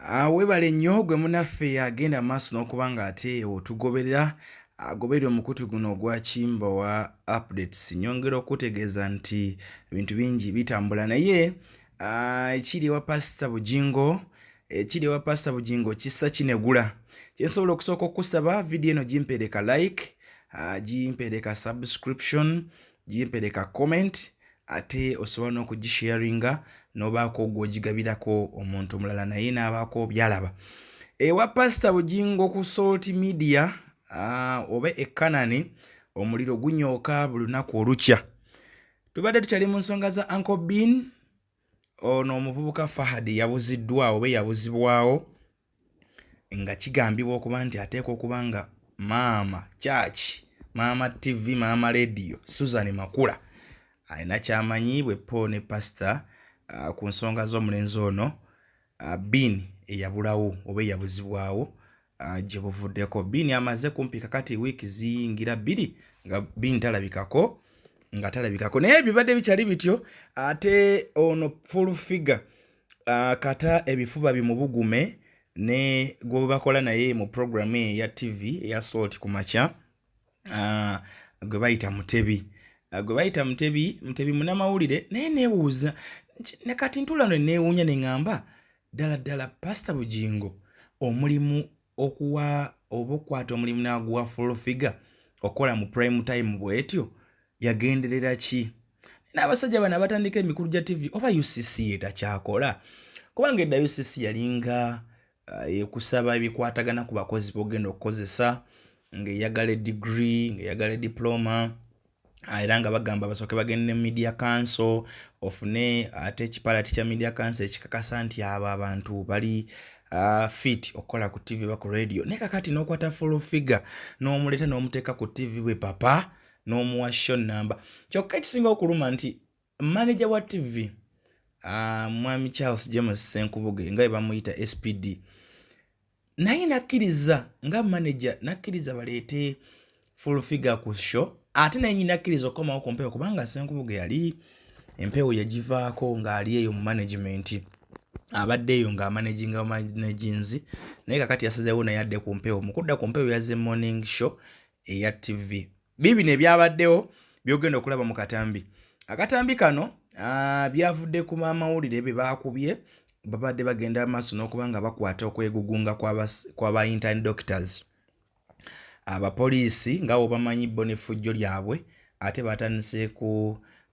Webale nnyo gwe munaffe agenda maaso n'okubanga ate otugoberera agoberera omukutu guno ogwa Kimbo wa updates. Nyongera okutegeeza nti ebintu bingi bitambula naye ekiri wa Pastor Bugingo kissa kinegula. Kyensobola okusooka okusaba video eno gimpereka like, gimpereka subscription, gimpereka comment, ate osobola n'okugisharinga nobaako gw'ogigabirako omuntu omulala naye n'abaako byalaba. Ewa Pastor Bugingo ku Salt Media oba ekkanani omuliro gunyooka buli lunaku olukya. Tubadde tukyali mu nsonga za Uncle Bin, ono omuvubuka Fahad yabuziddwawo oba yabuzibwawo nga kigambibwa okuba nti ateekwa okuba nga maama church, maama TV, maama radio Susan Makula alina kyamanyi bwe po ne pastor ku nsonga z'omulenzi ono Bin eyabulawo oba eyabuzibwawo gye buvuddeko. Bin amaze kumpi kakati wiiki ziyingira 2 nga Bin talabikako naye bibadde bikyali bityo. Ate ono full figure kata ebifuba bimubugume ne gwe bakola naye mu program ya TV eya Salt ku makya gwe bayita Mutebi. Mutebi munamawulire naye neebuuza ne kati ntulano neewuunya ne ngamba ddala Pastor Bugingo omulimu okuwa oba okwata omulimu n'aguwa full figure okola mu prime time bwetyo yagenderera ki? N'abasajja bano abatandika emikulu gya TV oba UCC etakyakola? Kubanga edda UCC yalinga ekusaba ebikwatagana ku bakozi b'ogenda okukozesa ng'eyagala degree, ng'eyagala diploma, era nga bagamba basooke bagende mu media council ofune ate ekipalati kya media council ekikakasa nti abo abantu bali fit okukola ku TV ba ku radio. Ne kakati n'okwata full figure n'omuleta n'omuteeka ku TV bwe papa n'omuwa show number. Kyokka ekisinga okuluma nti manager wa TV Mwami Charles James Senkubuge nga bamuyita SPD naye nakkiriza nga manager nakkiriza baleete full figure ku show, ate naye nakkiriza okomawo ku mpewo kubanga Senkubuge yali empewo yagivaako ng'ali eyo mu management abaddeeyo ng'amanaginga managinzi, naye kakati yasazeewo naye adde ku mpewo. Mukudda ku mpewo yazze morning show eya TV. Bibino ebyabaddewo byogenda okulaba mu katambi. Akatambi kano byavudde ku maamawulire be baakubye babadde bagenda maaso n'okuba nga bakwata okwegugunga kw'aba intern doctors. Abapoliisi nga bo bamanyi bo n'effujjo lyabwe ate batandise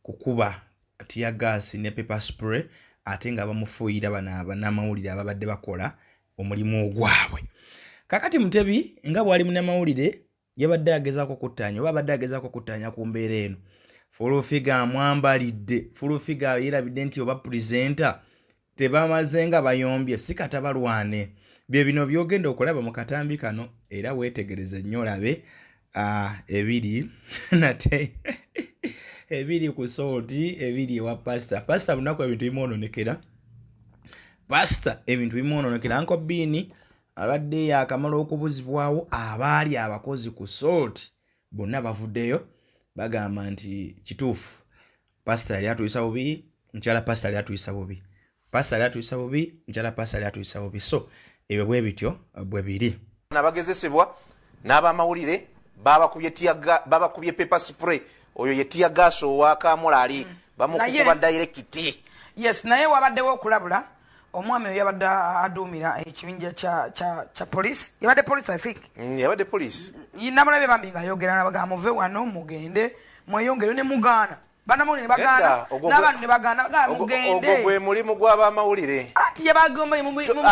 kukuba tear gas ne pepper spray ate nga bamufuuyira bannamawulire ababadde bakola omulimu ogwabwe. Kakati Mutebi nga bwali munnamawulire yabadde agezaako kuttaanya oba abadde agezaako kuttaanya ku mbeera eno. Full figure amwambalidde, full figure yerabidde nti oba presenter tebamaze nga bayombye si kata balwane. Bye bino byogenda okulaba mu katambi kano era weetegereze nnyo olabe ebiri nate ebiri ku Salt, ebiri ewa Pastor lunaku ebintu bimwononekera. Pastor ebintu bimwononekera. Uncle Bin abadde yakamala okubuzibwawo abaali abakozi ku Salt bonna bavuddeyo bagamba nti kituufu Pastor yali atuyisa bubi, nkyala Pastor yali atuyisa bubi, Pastor yali atuyisa bubi, nkyala Pastor yali atuyisa bubi. So ebyo bwe bityo bwe biri. Nabagezesebwa n'abamawulire babakubye pepper spray, oyo ye tear gas owakamula ali bamukuba direct. Yes, naye wabaddewo okulabula omwami oyo yabadde aduumira ekibinja kya police. Yabadde police I think. Yabadde police. Nabalabe bambi nga ayogera n'abagamba muve wano mugende mweyongere ne mugaana. Banamawulire ne bagaana n'abantu ne bagaana mugende. Ogwo gwe mulimu gw'abamawulire. Ati yabagamba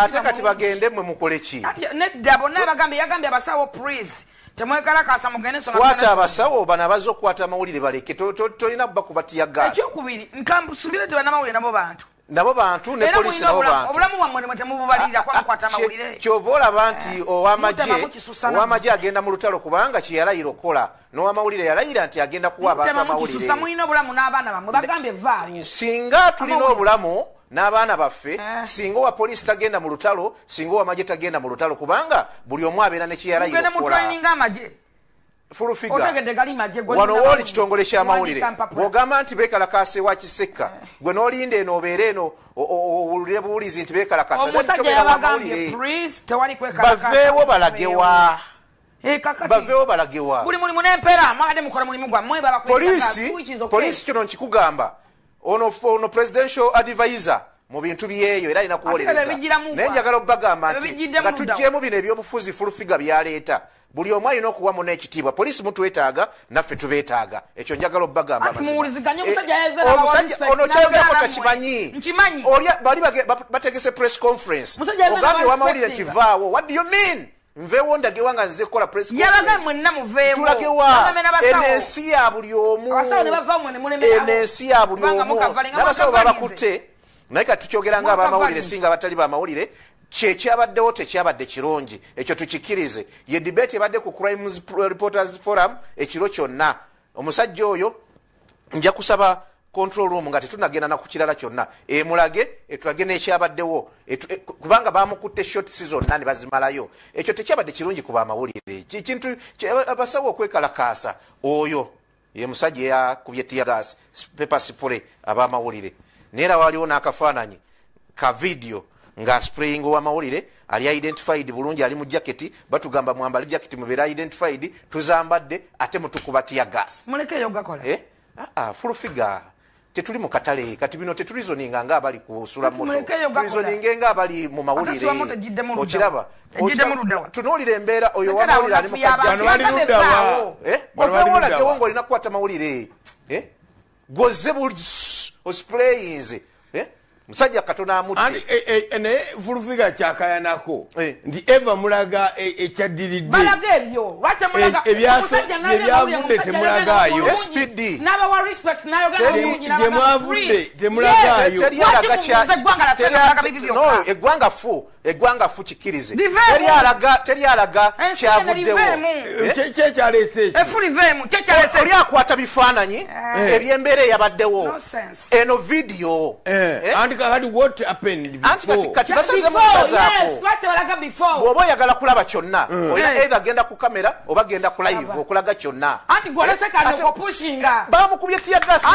ate kati bagende mwe mukole ki? Nedda bonna yagambye abasawo please temwekalakasa mugende nsonga kwata abasawo bana bazo kwata amawulire baleke tolina bakuba tear gas. Ekyokubiri nkambusubire te bannamawulire nabo bantu ne poliisi nabo bantu. Obulamu bwammwe mwe temububalirira kwamukwata amawulire. Kyova olaba nti ow'amagye agenda mu lutalo kubanga kye yalayira okola n'ow'amawulire yalayira nti agenda kuwa abantu amawulire. Mulina obulamu n'abaana bammwe bagambye vaayo. Singa tulina obulamu n'abaana baffe, singa owa poliisi tagenda mu lutalo, singa ow'amagye tagenda mu lutalo kubanga buli omu abeera ne kye yalayira okola. full figure wano woli kitongole ky'amawulire bw'ogamba nti beekalakaasa ewa Kiseka gwe n'olinda eno obeera eno owulire buwulizi nti beekalakaasa baveewo balagewa baveewo balagewa poliisi kino nkikugamba ono presidential advisor mu bintu byeyo era alina kuwolereza naye njagala obbagamba nti nga tuggyemu bino ebyobufuzi full figure byaleeta buli omu alina okuwa muno ekitiibwa poliisi mutwetaaga naffe tubeetaaga ekyo njagala obbagamba ono kyogerako takimanyi bali bategese press conference ogambye wamawulire nti vaawo what do you mean nveewo ndagewa nga nze kukola press conference tulagewa enensi ya buli omu enensi ya buli omu n'abasawo babakutte naye kati tukyogera nga abamawulire singa abatali bamawulire kyekyabaddewo tekyabadde kirungi ekyo tukikkirize ye debate ebadde ku Crimes Reporters Forum ekiro kyonna omusajja oyo nja kusaba control room nga tetunagenda na ku kirala kyonna emulage etulage n'ekyabaddewo kubanga bamukutte shorts zonna ne bazimalayo ekyo tekyabadde kirungi ku bamawulire kintu abasawo okwekalakaasa oyo ye musajja yakubye tear gas pepper spray abamawulire neera waliwo n'akafaananyi ka video nga spraying owamawulire ali identified bulungi ali mu jacket batugamba mwambale jacket mubera identified tuzambadde ate mutukuba tear gas mulekeyo gakola full figure tetuli mu katale kati bino tetulizoninga nga abali kusula moto tulizoninga nga abali mu mawulire okiraba tunuulire embeera oyo wamawulire ali mu kajjano ovewola gewongo olina kukwata mawulire goze buli osprayinze musajja katono amutte naye fulufiga kyakayanako nti eva mulaga ekyaddiridde ebyavudde temulagaayo gyemwavudde temulagaayo eggwanga fu kikkirize teri alaga kyavuddewo kyekyaleese oli akwata bifaananyi ebyembeera eyabaddewo eno vidiyo kati basazemu kusazaako bw'oba oyagala kulaba kyonna olina either genda ku kamera oba genda ku live okulaga kyonna bamukubye tiyagasi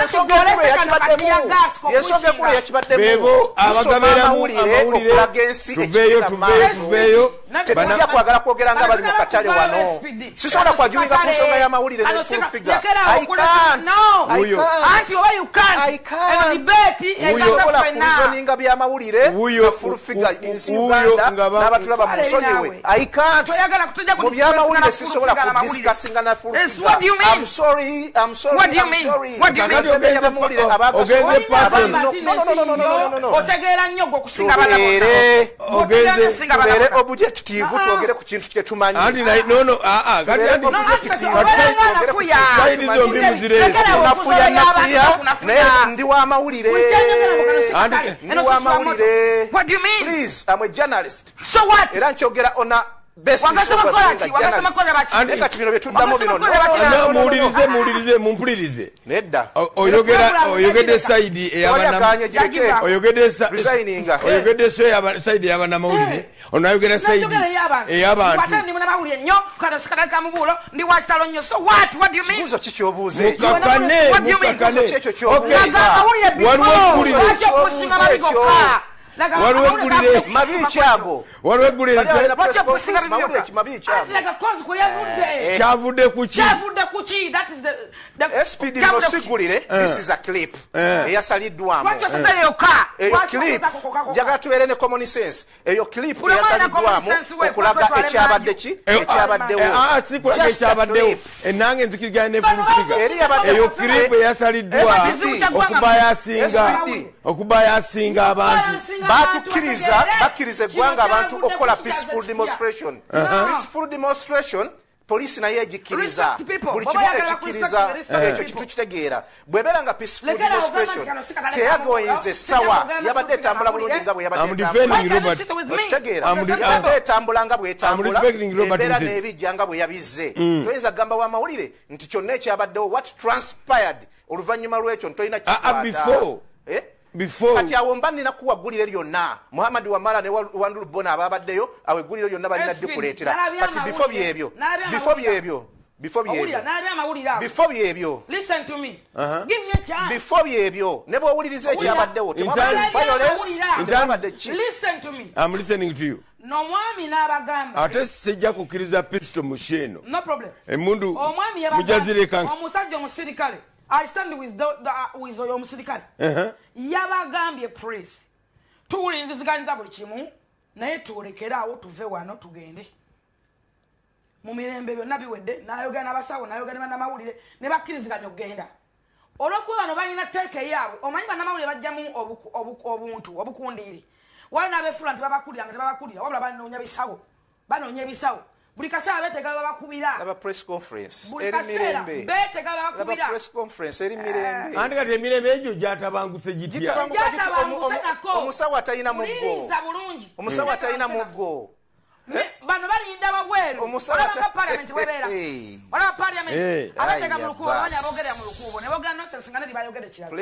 yensonga ekulu eyakibaddemu amawulire okulaga ensi tuveeyo tetujja kwagala kwogera nga bali mu katale wano sisobola kwajuliza ku nsonga y'amawulire ne full figure sobola kuzoninga by'amawulire na full figure insi Uganda n'abatulaba mu nsonyiwe I can't mu by'amawulire sisobola kudiscussinga na full figure I'm sorry otegeera nnyo gwe okusinga tubeere objective twogere ku kintu kye tumanyi naye ndi w'amawulire please I'm a journalist era nkyogera ona kati bino byetuddamu bino muwulirize mumpulirize nedda oyogedde sayidi oyogedde sayidi ey'abanamawulire onayogera sayidi ey'abantu kibuuzo kikyobuuze mukakane waliwo eggulire mabiiki ago waliwo eggulire kyavudde kuki SPD no sigulire this is a clip eyasaliddwamu eyo clip njagala tubeere ne common sense eyo clip eyasaliddwamu okulaga ekyabadde ki ekyabaddewo sikulaga ekyabaddewo enange nzikirigana ne fulufiga eyo clip eyasaliddwa okubayasinga abantu bakkiriza eggwanga abantu okukola peaceful demonstration peaceful demonstration poliisi naye egikkiriza buli kimu ekikkiriza ekyo kitu kitegeera bw'ebeera nga peaceful demonstration teyagoyinza essawa yabadde etambula bulungi nga bwe yabaddeokitegeera yabadde etambula nga bw'etambula embeera n'ebijja nga bwe yabizze toyinza kugamba w'amawulire nti kyonna ekyabaddewo what transpired oluvannyuma lw'ekyo ntolina kikwata kati awo mba nina kuwaggulire lyonna Muhammad Wamala ne Wandulu Bona ababaddeyo awo eggulire lyonna balina ddi kuleetera kati bifo byebyo before owulira n'alya amawulire ago before byebyo listen to me give me a chance before byebyo ne bw'owuliriza ekyabaddewo temwabadde ki listen to me I'm listening to you n'omwami n'abagamba ate sijja kukkiriza pisto mu sheeno no problem emundu omwami mujazireka omusajja omusirikale I stand with oyo omusirikale yabagambye praise tuwuliriziganyiza buli kimu naye tulekeraawo tuve wano tugende mu mirembe byonna biwedde n'ayogera n'abasawo n'ayogera bannamawulire ne bakkiriziganya okugenda olw'okuba bano balina teeka eyaabwe omanyi bannamawulire bajjamu obuntu obukundiiri waliwo n'abeefula nti babakulira nga tebabakulira wabula banoonya ebisawo buli kaseera beetega babakubira laba press conference buli kaseera beetega babakubira laba press conference eri mirembe andi kati emirembe egyo gyatabanguse gitya omusawo atalina muggo omusawo atalina muggo bano balinda babweru olaba parliament webeera olaba parliament abatega mu lukubo abanya abogerera mu lukubo ne bogera nonsense nga ne bayogere kirala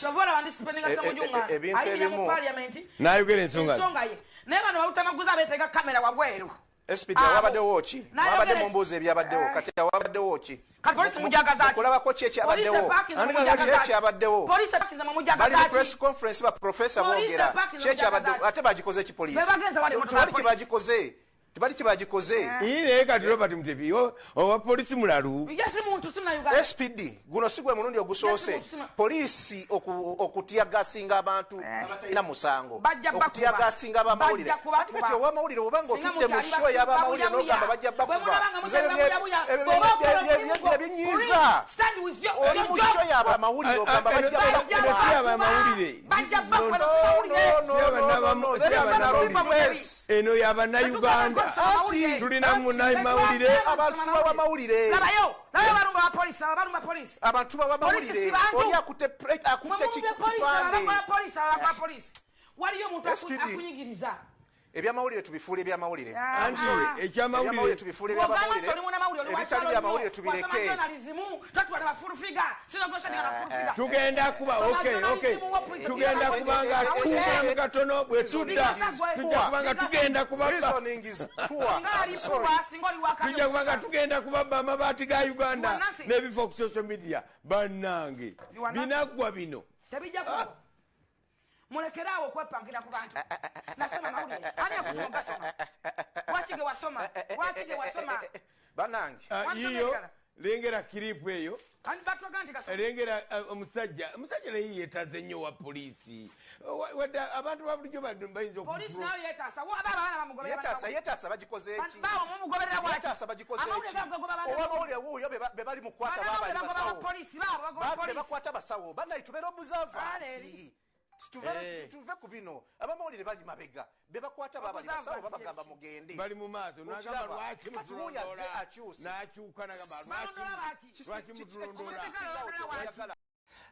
tovola bandi spendinga samujunga ayina mu parliament n'ayogera ensonga ye naye bano bawutamaguza betega kamera wabweru SPD wabaddewo ki wabadde mu mbuuzi ebyabaddewo kati wabaddewo ki kati polisi mujagaza ki okulabako ki ekyabaddewo ekyabaddewo polisi pakiza mu mujagaza bali press conference ba professor boogera ki ekyabaddewo ate bagikoze ki polisi tebali kibagikoze naye kati Robert Mutebi owa polisi mulalu SPD guno si gwe mulundi ogusoose polisi okutiyagasinga abantu abatalina musango okutiyagasinga abamawulire ate kati owamawulire obanga otudde mu show y'abamawulire n'ogamba bajja bakuba ebinyiiza oli mu show y'abamawulire ogamba bajja eno y'abannayuganda tulina munamawulire abantu tubawa mawulire labayo barumba abapolisi abalumba polisi abantu bawa mawulire oli akutte polisi waliyo omuntu akunyigiriza ebyamawulire tubifuule ebyamawulire anti ekyamawulire tubifuule ebyamawulire ebitali byamawulire tubireke tugenda kuba tugenda kubanga tuukulamu katono bwe tudda tujja kubanga tugenda kubabba tujja kubanga tugenda kubabba amabaati ga Uganda n'ebifo ku social media bannange binaggwa bino mulekerawo okwepangira ku bantu nasoma mawulire ani akutunga soma wakige wasoma banange yiyo lengera kiripu eyo lengera omusajja naye yeetaze nnyo wa polisi wadde abantu babulijjo bayinza yetaasa bagikoze ekiyetaasa bagikoze owamawulire wuuyo be bali mu kwata be bakwata basawo bannaye tubeera obuzaavanti tuve ku bino abamawulire bali mabega be bakwata babali basawo babagamba mugende bali mu maaso nagamba lwaki mutulondola n'akyuka nagamba lwaki mutulondola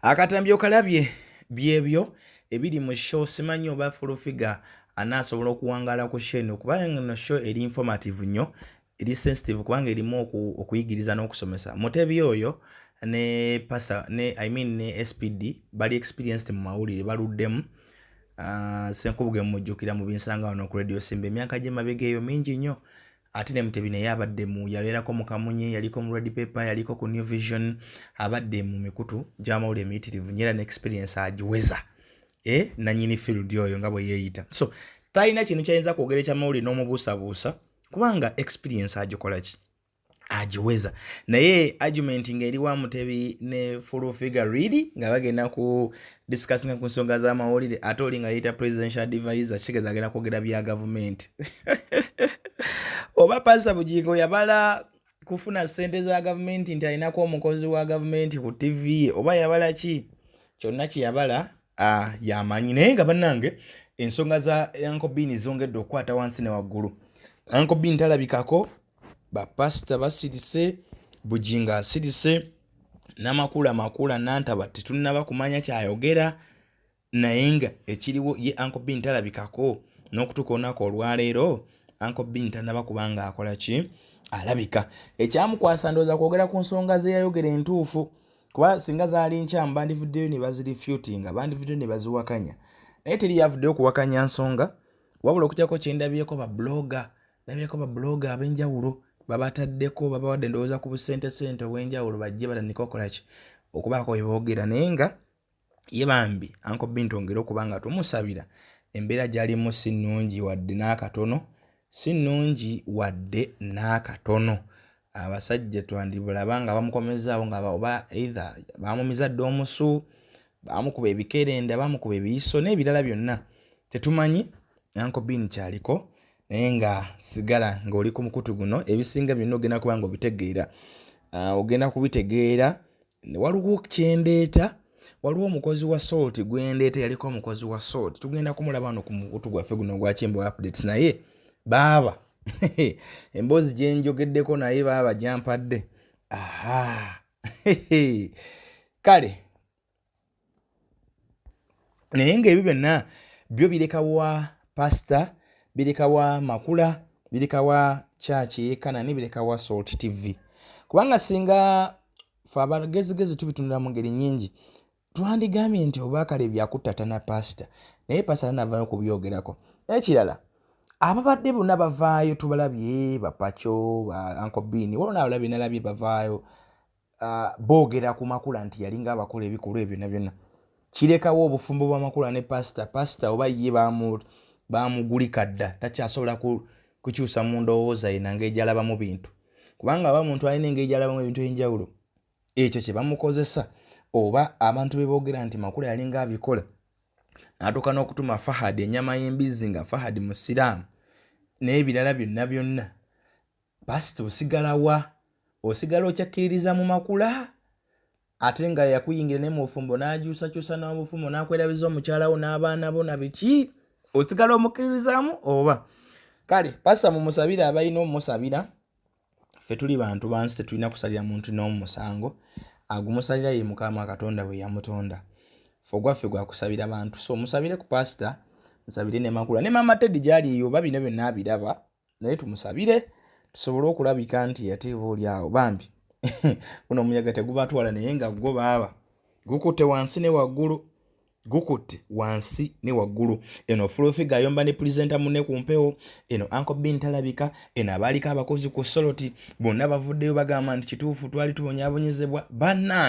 akatambi okalabye byebyo ebiri mu show simanyi oba fulufiga anaasobola okuwangaala ku sheno kubanga no show eri informative nnyo eri sensitive kubanga erimu okuyigiriza n'okusomesa Mutebi oyo ne pasa ne ne SPD bali experienced mu mawulire baluddemu senkubuge mujjukira mu binsanga wano ku radio Simba emyaka gye mabega eyo mingi nnyo ate ne Mutebi naye abadde mu yabeerako mu Kamunye yaliko mu Red Paper yaliko ku New Vision abadde mu mikutu gy'amawulire emiyitirivu nyera ne experience agiweza nanyini field oyo nga bwe yeeyita so talina kintu kyayinza kwogera ekyamawulire n'omubuusabuusa kubanga experience agikola ki agiweza naye argument ngeri wa Mutebi ne full figure really nga bagenda ku discussing ku nsonga z'amawulire ate oli nga yita presidential advisor kigeza agenda kwogera bya government oba pasa Bugingo yabala kufuna sente za government nti alinako omukozi wa government ku TV oba yabala ki kyonna kiyabala yamanyi naye nga bannange ensonga za Uncle Bin zongedde okukwata wansi ne waggulu Uncle Bin talabikako bapasita basirise Bugingo asirise n'amakula nantaba tetunnaba kumanya kyayogera naye nga ekiriwo ye Uncle Bin talabikako n'okutuuka olunaku olwaleero Uncle Bin tanaba kubanga akola ki alabika ekyamukwasa ndowooza kwogera ku nsonga ze yayogera entuufu kuba singa zaali nkyamu bandivuddeyo ne bazirifutinga bandivuddeyo ne baziwakanya naye teri yavuddeyo okuwakanya nsonga wabula okutyako kyendabyeko ba blogger ab'enjawulo babataddeko babawadde ndowooza ku busente obw'enjawulo bajje batandika okukola ki okubaako bye boogera naye nga ye bambi Uncle B ntongera okuba nga tumusabira embeera gy'alimu si nnungi wadde n'akatono abasajja twandibulaba nga bamukomezaawo nga oba either bamumiza dde omusu bamukuba ebikeerenda bamukuba ebiyiso n'ebirala byonna tetumanyi Uncle B nkyaliko naye nga sigala ng'oli ku mukutu guno ebisinga byonna ogenda kuba nga obitegeera ogenda kubitegeera waliwo kyendeeta waliwo omukozi wa Salt gwendeeta yaliko omukozi wa Salt tugenda kumulaba wano ku mukutu gwaffe guno gwa Kimbo Updates naye baaba emboozi gye njogeddeko naye baaba gyampadde kale naye ng'ebyo byonna byo bireka wa pastor bireka wa makula bireka wa church Kanani bireka wa Salt TV kubanga singa fe abagezigezi tubitunula mu ngeri nnyingi twandigambye nti oba kale byakutata na pastor naye pastor navaayo kubyogerako ekirala ababadde bonna bavaayo tubalabye bapacho ba Uncle B waliwo n'abalabye nalabye bavaayo boogera ku makula nti yalinga abakola ebikolwa ebyo byonna kirekawo obufumbo bwa makula ne pastor oba ye bamugulika dda takyasobola kukyusa mu ndowooza ye nange ejalabamu bintu kubanga aba muntu alina engeri gyalabamu ebintu enjawulo ekyo kye bamukozesa oba abantu beboogera nti makula yalinga abikola n'atuuka n'okutuma Fahad ennyama y'embizi nga Fahad musiraamu n'ebirala byonna pastor osigala okyakkiririza mu makula ate nga yakuyingira ne mu bufumbo n'akyusakyusa n'obufumbo n'akwerabiza omukyala wo n'abaana bo na biki osigala omukkirizaamu oba kale pastor mumusabire abalina omusabira ffe tuli bantu bansi tetulina kusalira muntu n'omusango agumusalira ye Mukama Katonda bwe yamutonda fogwaffe gwa kusabira bantu so musabire ku pastor musabire ne makula ne mama Teddy gyali eyo oba bino byonna abiraba naye tumusabire tusobole okulabika nti yateeba oli awo bambi guno omuyaga tegubatwala naye nga gwo baaba gukutte wansi ne waggulu eno Fulofiga ayomba ne presenter munne ku mpewo eno Uncle B ntalabika eno abaaliko abakozi ku Soloti bonna bavuddeyo bagamba nti kituufu twali tubonyaabonyezebwa bannange